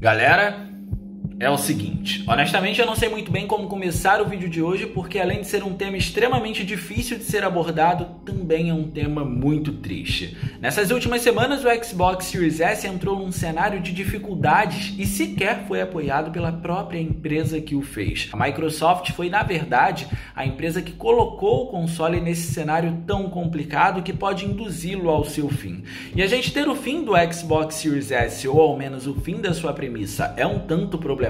Galera, é o seguinte, honestamente eu não sei muito bem como começar o vídeo de hoje, porque além de ser um tema extremamente difícil de ser abordado, também é um tema muito triste. Nessas últimas semanas o Xbox Series S entrou num cenário de dificuldades e sequer foi apoiado pela própria empresa que o fez. A Microsoft foi, na verdade, a empresa que colocou o console nesse cenário tão complicado que pode induzi-lo ao seu fim. E a gente ter o fim do Xbox Series S, ou ao menos o fim da sua premissa, é um tanto problemático,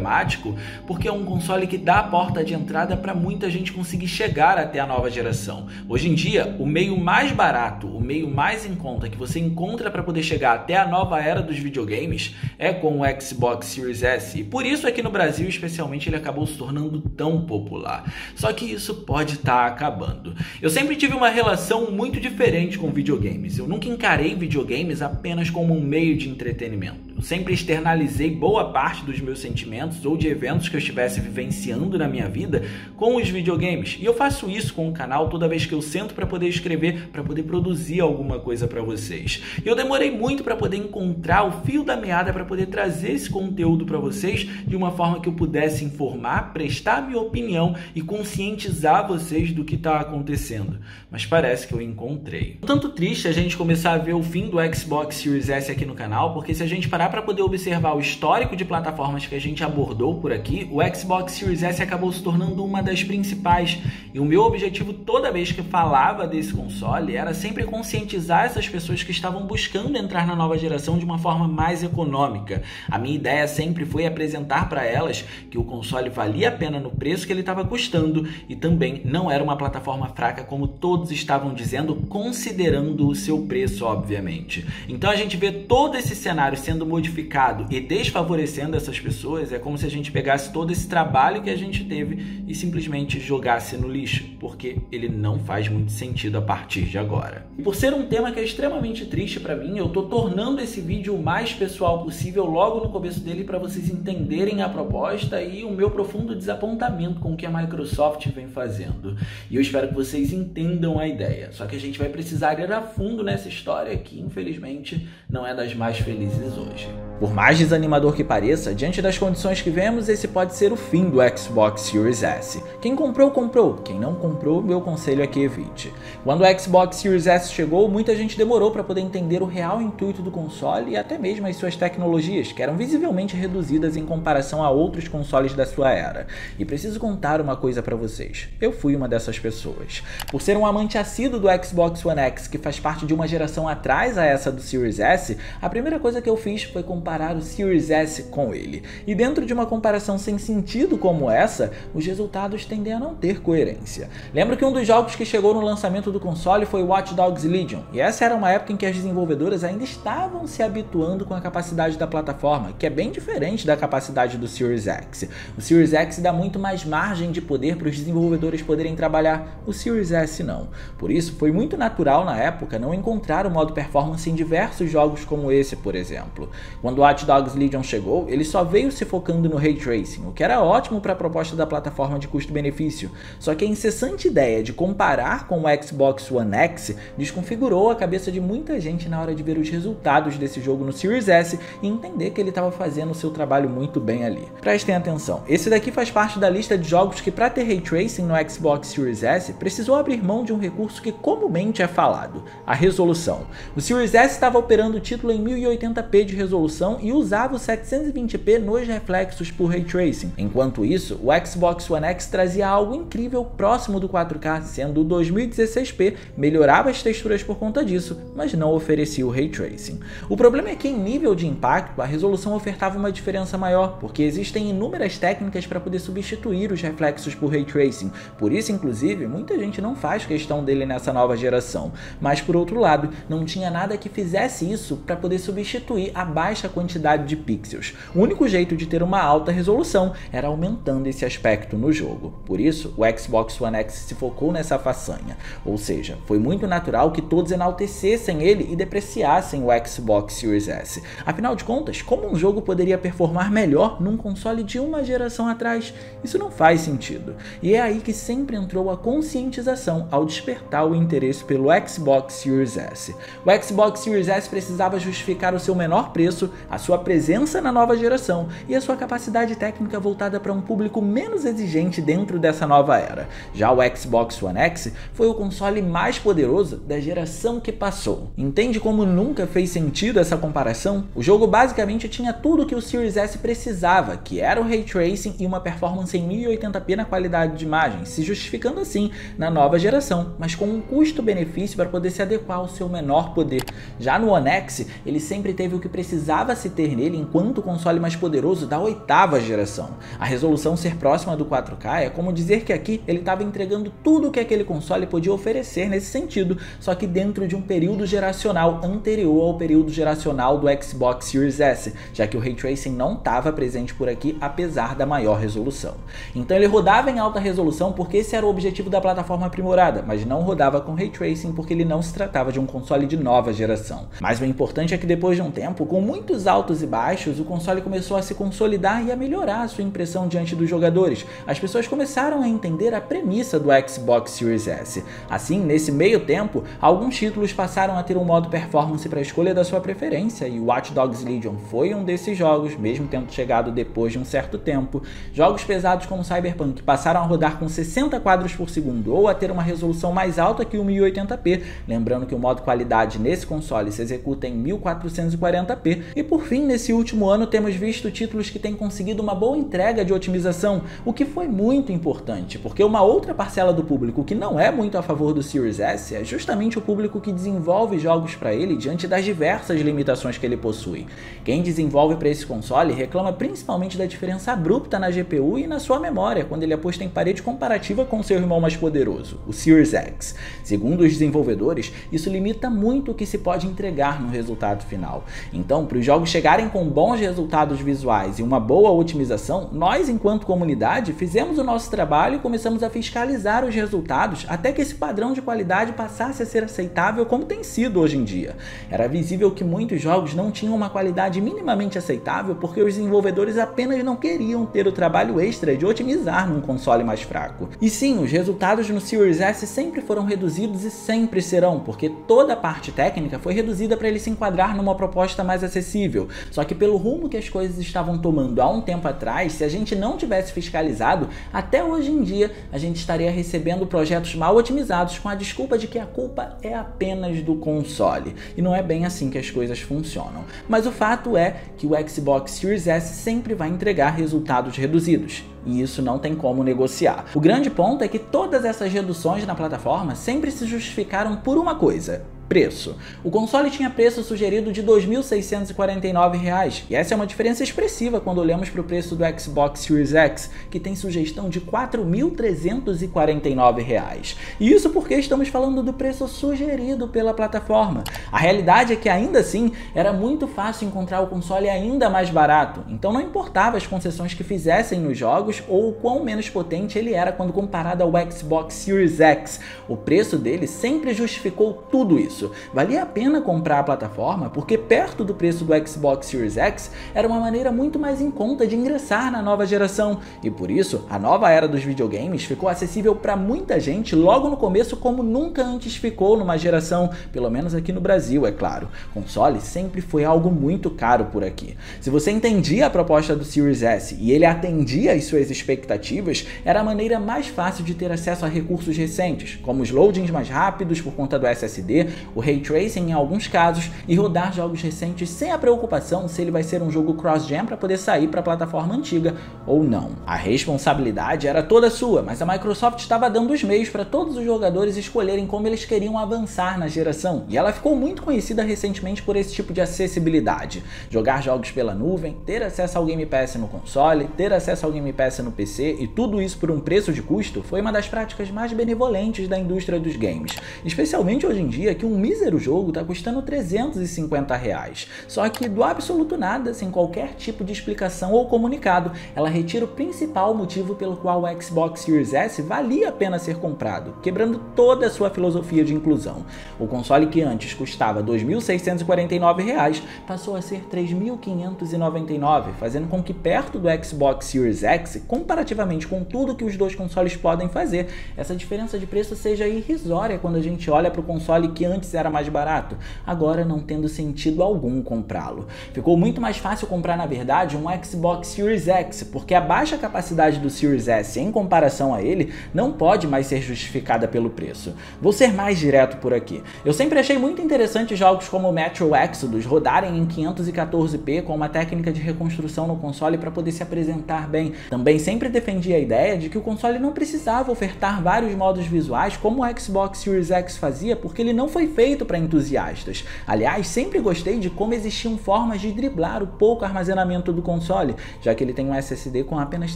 porque é um console que dá a porta de entrada para muita gente conseguir chegar até a nova geração. Hoje em dia, o meio mais barato, o meio mais em conta que você encontra para poder chegar até a nova era dos videogames é com o Xbox Series S, e por isso aqui no Brasil, especialmente, ele acabou se tornando tão popular. Só que isso pode estar acabando. Eu sempre tive uma relação muito diferente com videogames. Eu nunca encarei videogames apenas como um meio de entretenimento. Eu sempre externalizei boa parte dos meus sentimentos ou de eventos que eu estivesse vivenciando na minha vida com os videogames. E eu faço isso com o canal toda vez que eu sento para poder escrever, para poder produzir alguma coisa para vocês. E eu demorei muito para poder encontrar o fio da meada para poder trazer esse conteúdo para vocês de uma forma que eu pudesse informar, prestar minha opinião e conscientizar vocês do que está acontecendo. Mas parece que eu encontrei. Tanto triste a gente começar a ver o fim do Xbox Series S aqui no canal, porque se a gente parar para poder observar o histórico de plataformas que a gente abordou por aqui, o Xbox Series S acabou se tornando uma das principais. E o meu objetivo toda vez que falava desse console era sempre conscientizar essas pessoas que estavam buscando entrar na nova geração de uma forma mais econômica. A minha ideia sempre foi apresentar para elas que o console valia a pena no preço que ele estava custando e também não era uma plataforma fraca como todos estavam dizendo, considerando o seu preço, obviamente. Então a gente vê todo esse cenário sendo modificado e desfavorecendo essas pessoas. É como se a gente pegasse todo esse trabalho que a gente teve e simplesmente jogasse no lixo, porque ele não faz muito sentido a partir de agora. E por ser um tema que é extremamente triste para mim, eu tô tornando esse vídeo o mais pessoal possível logo no começo dele para vocês entenderem a proposta e o meu profundo desapontamento com o que a Microsoft vem fazendo. E eu espero que vocês entendam a ideia. Só que a gente vai precisar ir a fundo nessa história que, infelizmente, não é das mais felizes hoje. Por mais desanimador que pareça, diante das condições que vemos, esse pode ser o fim do Xbox Series S. Quem comprou, comprou. Quem não comprou, meu conselho é que evite. Quando o Xbox Series S chegou, muita gente demorou para poder entender o real intuito do console e até mesmo as suas tecnologias, que eram visivelmente reduzidas em comparação a outros consoles da sua era. E preciso contar uma coisa para vocês. Eu fui uma dessas pessoas. Por ser um amante assíduo do Xbox One X, que faz parte de uma geração atrás a essa do Series S, a primeira coisa que eu fiz foi comparar o Series S com ele. E dentro de uma comparação sem sentido como essa, os resultados tendem a não ter coerência. Lembro que um dos jogos que chegou no lançamento do console foi Watch Dogs Legion, e essa era uma época em que as desenvolvedoras ainda estavam se habituando com a capacidade da plataforma, que é bem diferente da capacidade do Series X. O Series X dá muito mais margem de poder para os desenvolvedores poderem trabalhar, o Series S não. Por isso, foi muito natural na época não encontrar o modo performance em diversos jogos como esse, por exemplo. Quando Watch Dogs Legion chegou, ele só veio se focando no Ray Tracing, o que era ótimo para a proposta da plataforma de custo-benefício. Só que a incessante ideia de comparar com o Xbox One X desconfigurou a cabeça de muita gente na hora de ver os resultados desse jogo no Series S e entender que ele estava fazendo o seu trabalho muito bem ali. Prestem atenção, esse daqui faz parte da lista de jogos que, para ter Ray Tracing no Xbox Series S, precisou abrir mão de um recurso que comumente é falado, a resolução. O Series S estava operando o título em 1080p de resolução e usava o 720p nos reflexos por Ray Tracing. Enquanto isso, o Xbox One X trazia algo incrível próximo do 4K, sendo o 2016p, melhorava as texturas por conta disso, mas não oferecia o Ray Tracing. O problema é que em nível de impacto, a resolução ofertava uma diferença maior, porque existem inúmeras técnicas para poder substituir os reflexos por Ray Tracing. Por isso, inclusive, muita gente não faz questão dele nessa nova geração. Mas por outro lado, não tinha nada que fizesse isso para poder substituir a baixa quantidade de pixels. O único jeito de ter uma alta resolução era aumentando esse aspecto no jogo. Por isso, o Xbox One X se focou nessa façanha. Ou seja, foi muito natural que todos enaltecessem ele e depreciassem o Xbox Series S. Afinal de contas, como um jogo poderia performar melhor num console de uma geração atrás? Isso não faz sentido. E é aí que sempre entrou a conscientização ao despertar o interesse pelo Xbox Series S. O Xbox Series S precisava justificar o seu menor preço, a sua presença na nova geração e a sua capacidade técnica voltada para um público menos exigente dentro dessa nova era. Já o Xbox One X foi o console mais poderoso da geração que passou. Entende como nunca fez sentido essa comparação? O jogo basicamente tinha tudo que o Series S precisava, que era o Ray Tracing e uma performance em 1080p na qualidade de imagem, se justificando assim na nova geração, mas com um custo-benefício para poder se adequar ao seu menor poder. Já no One X, ele sempre teve o que precisava se ter nele enquanto o console mais poderoso da 8ª geração. A resolução ser próxima do 4K é como dizer que aqui ele estava entregando tudo o que aquele console podia oferecer nesse sentido, só que dentro de um período geracional anterior ao período geracional do Xbox Series S, já que o Ray Tracing não estava presente por aqui apesar da maior resolução. Então ele rodava em alta resolução porque esse era o objetivo da plataforma aprimorada, mas não rodava com Ray Tracing porque ele não se tratava de um console de nova geração. Mas o importante é que depois de um tempo, com muitos altos e baixos, o console começou a se consolidar e a melhorar a sua impressão diante dos jogadores. As pessoas começaram a entender a premissa do Xbox Series S. Assim, nesse meio tempo, alguns títulos passaram a ter um modo performance para a escolha da sua preferência, e Watch Dogs Legion foi um desses jogos, mesmo tendo chegado depois de um certo tempo. Jogos pesados como Cyberpunk passaram a rodar com 60 quadros por segundo ou a ter uma resolução mais alta que o 1080p, lembrando que o modo qualidade nesse console se executa em 1440p, e por fim, nesse último ano temos visto títulos que têm conseguido uma boa entrega de otimização, o que foi muito importante, porque uma outra parcela do público que não é muito a favor do Series S é justamente o público que desenvolve jogos para ele diante das diversas limitações que ele possui. Quem desenvolve para esse console reclama principalmente da diferença abrupta na GPU e na sua memória, quando ele é posto em parede comparativa com seu irmão mais poderoso, o Series X. Segundo os desenvolvedores, isso limita muito o que se pode entregar no resultado final. Então, para os jogos chegarem com bons resultados visuais e uma boa otimização, nós, enquanto comunidade, fizemos o nosso trabalho e começamos a fiscalizar os resultados até que esse padrão de qualidade passasse a ser aceitável como tem sido hoje em dia. Era visível que muitos jogos não tinham uma qualidade minimamente aceitável porque os desenvolvedores apenas não queriam ter o trabalho extra de otimizar num console mais fraco. E sim, os resultados no Series S sempre foram reduzidos e sempre serão, porque toda a parte técnica foi reduzida para ele se enquadrar numa proposta mais acessível. Só que pelo rumo que as coisas estavam tomando há um tempo atrás, se a gente não tivesse fiscalizado, até hoje em dia a gente estaria recebendo projetos mal otimizados com a desculpa de que a culpa é apenas do console. E não é bem assim que as coisas funcionam. Mas o fato é que o Xbox Series S sempre vai entregar resultados reduzidos. E isso não tem como negociar. O grande ponto é que todas essas reduções na plataforma sempre se justificaram por uma coisa: preço. O console tinha preço sugerido de R$ 2.649, e essa é uma diferença expressiva quando olhamos para o preço do Xbox Series X, que tem sugestão de R$ 4.349. E isso porque estamos falando do preço sugerido pela plataforma. A realidade é que ainda assim era muito fácil encontrar o console ainda mais barato, então não importava as concessões que fizessem nos jogos ou o quão menos potente ele era quando comparado ao Xbox Series X. O preço dele sempre justificou tudo isso. Valia a pena comprar a plataforma porque perto do preço do Xbox Series X era uma maneira muito mais em conta de ingressar na nova geração, e por isso a nova era dos videogames ficou acessível para muita gente logo no começo como nunca antes ficou numa geração, pelo menos aqui no Brasil, é claro. Console sempre foi algo muito caro por aqui. Se você entendia a proposta do Series S e ele atendia às suas expectativas, era a maneira mais fácil de ter acesso a recursos recentes, como os loadings mais rápidos por conta do SSD, o Ray Tracing em alguns casos, e rodar jogos recentes sem a preocupação se ele vai ser um jogo cross-gen para poder sair para a plataforma antiga ou não. A responsabilidade era toda sua, mas a Microsoft estava dando os meios para todos os jogadores escolherem como eles queriam avançar na geração, e ela ficou muito conhecida recentemente por esse tipo de acessibilidade. Jogar jogos pela nuvem, ter acesso ao Game Pass no console, ter acesso ao Game Pass no PC, e tudo isso por um preço de custo, foi uma das práticas mais benevolentes da indústria dos games, especialmente hoje em dia que um mísero jogo está custando R$350. Só que do absoluto nada, sem qualquer tipo de explicação ou comunicado, ela retira o principal motivo pelo qual o Xbox Series S valia a pena ser comprado, quebrando toda a sua filosofia de inclusão. O console que antes custava R$ 2.649 passou a ser R$ 3.599, fazendo com que perto do Xbox Series X, comparativamente com tudo que os dois consoles podem fazer, essa diferença de preço seja irrisória quando a gente olha para o console que antes antes era mais barato, agora não tendo sentido algum comprá-lo. Ficou muito mais fácil comprar, na verdade, um Xbox Series X, porque a baixa capacidade do Series S em comparação a ele não pode mais ser justificada pelo preço. Vou ser mais direto por aqui. Eu sempre achei muito interessante jogos como Metro Exodus rodarem em 514p com uma técnica de reconstrução no console para poder se apresentar bem. Também sempre defendi a ideia de que o console não precisava ofertar vários modos visuais como o Xbox Series X fazia, porque ele não foi feito para entusiastas. Aliás, sempre gostei de como existiam formas de driblar o pouco armazenamento do console, já que ele tem um SSD com apenas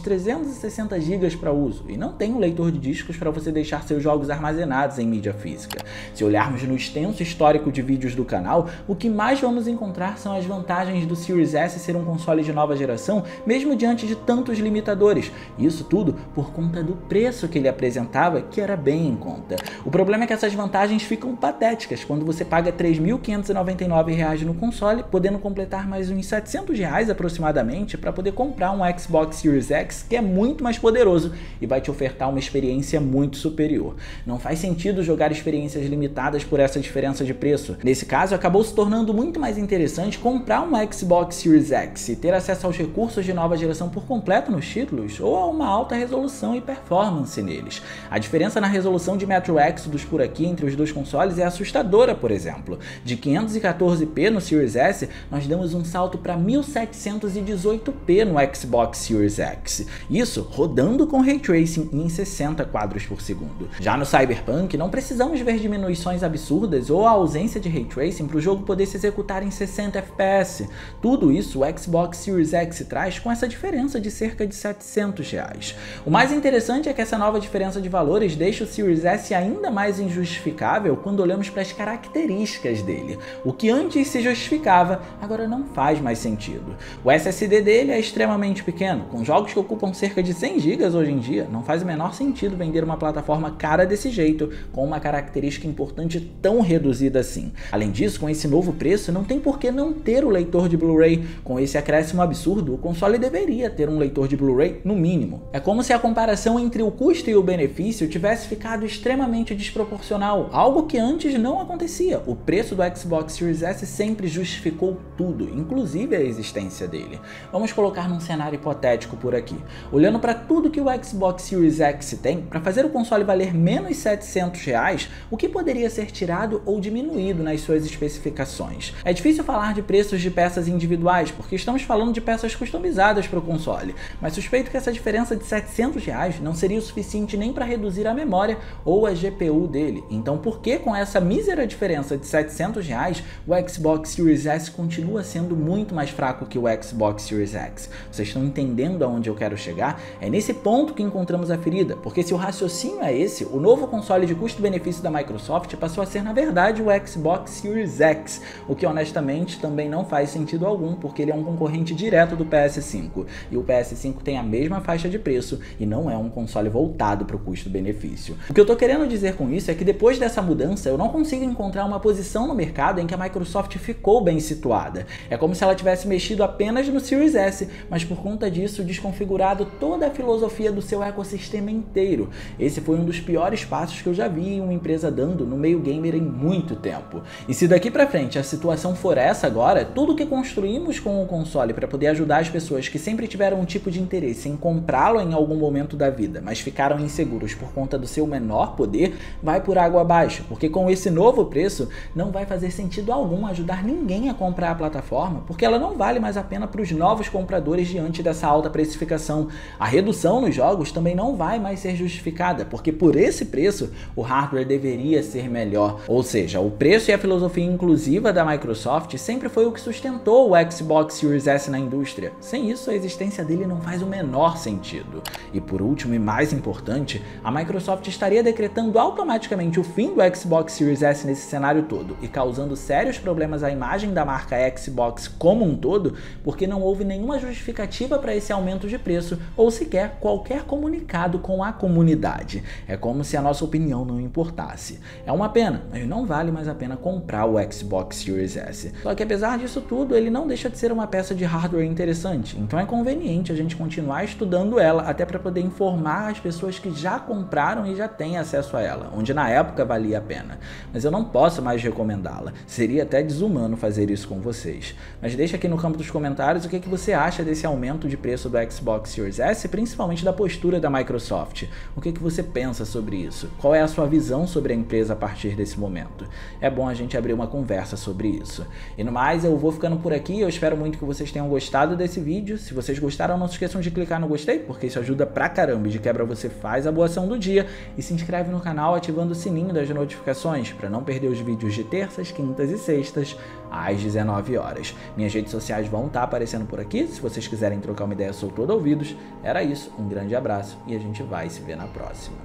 360 GB para uso e não tem um leitor de discos para você deixar seus jogos armazenados em mídia física. Se olharmos no extenso histórico de vídeos do canal, o que mais vamos encontrar são as vantagens do Series S ser um console de nova geração, mesmo diante de tantos limitadores. Isso tudo por conta do preço que ele apresentava, que era bem em conta. O problema é que essas vantagens ficam patéticas quando você paga R$ 3.599 no console, podendo completar mais uns R$ 700 aproximadamente para poder comprar um Xbox Series X, que é muito mais poderoso e vai te ofertar uma experiência muito superior. Não faz sentido jogar experiências limitadas por essa diferença de preço. Nesse caso, acabou se tornando muito mais interessante comprar um Xbox Series X e ter acesso aos recursos de nova geração por completo nos títulos, ou a uma alta resolução e performance neles. A diferença na resolução de Metro Exodus por aqui entre os dois consoles é assustadora, por exemplo. De 514p no Series S, nós damos um salto para 1718p no Xbox Series X. Isso rodando com Ray Tracing em 60 quadros por segundo. Já no Cyberpunk, não precisamos ver diminuições absurdas ou a ausência de Ray Tracing para o jogo poder se executar em 60 FPS. Tudo isso o Xbox Series X traz com essa diferença de cerca de R$ 700. O mais interessante é que essa nova diferença de valores deixa o Series S ainda mais injustificável quando olhamos para as características dele. O que antes se justificava, agora não faz mais sentido. O SSD dele é extremamente pequeno, com jogos que ocupam cerca de 100 GB hoje em dia, não faz o menor sentido vender uma plataforma cara desse jeito, com uma característica importante tão reduzida assim. Além disso, com esse novo preço, não tem por que não ter o leitor de Blu-ray. Com esse acréscimo absurdo, o console deveria ter um leitor de Blu-ray no mínimo. É como se a comparação entre o custo e o benefício tivesse ficado extremamente desproporcional, algo que antes não acontecia. O preço do Xbox Series S sempre justificou tudo, inclusive a existência dele. Vamos colocar num cenário hipotético por aqui. Olhando para tudo que o Xbox Series X tem, para fazer o console valer menos R$ 700, o que poderia ser tirado ou diminuído nas suas especificações? É difícil falar de preços de peças individuais, porque estamos falando de peças customizadas para o console, mas suspeito que essa diferença de R$ 700 não seria o suficiente nem para reduzir a memória ou a GPU dele. Então por que com essa mísera diferença de R$ 700 o Xbox Series S continua sendo muito mais fraco que o Xbox Series X? Vocês estão entendendo aonde eu quero chegar? É nesse ponto que encontramos a ferida, porque se o raciocínio é esse, o novo console de custo-benefício da Microsoft passou a ser na verdade o Xbox Series X, o que honestamente também não faz sentido algum, porque ele é um concorrente direto do PS5, e o PS5 tem a mesma faixa de preço e não é um console voltado para o custo-benefício. O que eu tô querendo dizer com isso é que depois dessa mudança eu não consigo encontrar uma posição no mercado em que a Microsoft ficou bem situada. É como se ela tivesse mexido apenas no Series S, mas por conta disso desconfigurado toda a filosofia do seu ecossistema inteiro. Esse foi um dos piores passos que eu já vi em uma empresa dando no meio gamer em muito tempo. E se daqui pra frente a situação for essa agora, tudo que construímos com o console para poder ajudar as pessoas que sempre tiveram um tipo de interesse em comprá-lo em algum momento da vida, mas ficaram inseguros por conta do seu menor poder, vai por água abaixo, porque com esse novo preço não vai fazer sentido algum ajudar ninguém a comprar a plataforma, porque ela não vale mais a pena para os novos compradores diante dessa alta precificação. A redução nos jogos também não vai mais ser justificada, porque por esse preço o hardware deveria ser melhor. Ou seja, o preço e a filosofia inclusiva da Microsoft sempre foi o que sustentou o Xbox Series S na indústria. Sem isso, a existência dele não faz o menor sentido. E por último e mais importante, a Microsoft estaria decretando automaticamente o fim do Xbox Series S nesse cenário todo e causando sérios problemas à imagem da marca Xbox como um todo, porque não houve nenhuma justificativa para esse aumento de preço ou sequer qualquer comunicado com a comunidade. É como se a nossa opinião não importasse. É uma pena, mas não vale mais a pena comprar o Xbox Series S. Só que apesar disso tudo, ele não deixa de ser uma peça de hardware interessante, então é conveniente a gente continuar estudando ela até para poder informar as pessoas que já compraram e já têm acesso a ela, onde na época valia a pena. Mas mas eu não posso mais recomendá-la. Seria até desumano fazer isso com vocês. Mas deixa aqui no campo dos comentários o que você acha desse aumento de preço do Xbox Series S, principalmente da postura da Microsoft. O que você pensa sobre isso? Qual é a sua visão sobre a empresa a partir desse momento? É bom a gente abrir uma conversa sobre isso. E no mais, eu vou ficando por aqui. Eu espero muito que vocês tenham gostado desse vídeo. Se vocês gostaram, não se esqueçam de clicar no gostei, porque isso ajuda pra caramba. E de quebra você faz a boa ação do dia e se inscreve no canal ativando o sininho das notificações para não perder os vídeos de terças, quintas e sextas às 19 horas. Minhas redes sociais vão estar aparecendo por aqui. Se vocês quiserem trocar uma ideia, sou todo ouvidos. Era isso, um grande abraço e a gente vai se ver na próxima.